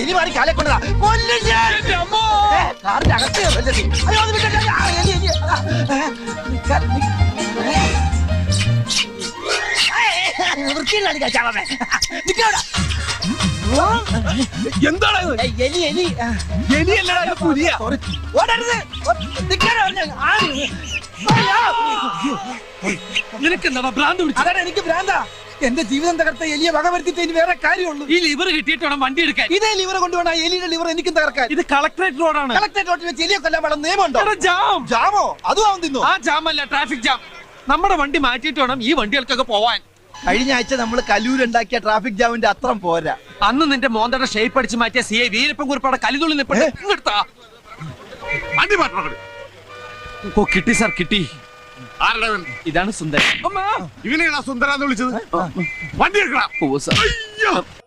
ഇനി മാറി കാലെ കൊണ്ടതാ കാറിന്റെ അകത്ത് എന്താണ് എലി എലി എലിയല്ലടാ പുലിയ. ഓടരുത് നിനക്ക് എന്താ ഭ്രാന്ത് പിടിച്ചത്? അതാണ് എനിക്ക് ഭ്രാന്താ. എന്റെ ജീവിതം തകർത്ത എലിയെ വക വരുത്തിട്ട് ഇനി വേറെ കാര്യമുള്ളൂ. ഈ ലിവർ കിട്ടിയിട്ട് വേണം വണ്ടി എടുക്കാൻ. ഇതേ ലിവർ കൊണ്ടുപോകണം. എലിയുടെ ലിവർ എനിക്കും തകർക്കാൻ. ഇത് കളക്ടറേറ്റ് റോഡാണ്. കളക്ടറേറ്റ് റോഡിൽ വെച്ച് എലിയെ കൊല്ലാൻ വേണം നിയമമുണ്ടോ? ജാം. ജാമോ? അതും അവൻ തിന്നു. ആ ജാം അല്ല, ട്രാഫിക് ജാം. നമ്മുടെ വണ്ടി മാറ്റിയിട്ട് വേണം ഈ വണ്ടികൾക്കൊക്കെ പോവാൻ. കഴിഞ്ഞ ആഴ്ച നമ്മൾ കല്ലൂരുണ്ടാക്കിയ ട്രാഫിക് ജാമിന്റെ അത്രം പോരാ. അന്ന് നിന്റെ മോന്തയുടെ ഷേപ്പ് അടിച്ച് മാറ്റിയ CI വീരപ്പൻ കുറിപ്പാടെ കലിതുള്ളി നിൽപ്പുണ്ട്. ഇങ്ങെടുത്താ വണ്ടി മാറ്റണം. ഓ കിട്ടി സാർ, കിട്ടി. ആരുടെ ഇതാണ് സുന്ദരൻ. ഇവനെയാണ് സുന്ദരാന്ന് വിളിച്ചത്? വണ്ടി എടുക്കണം. ഓ സാർ.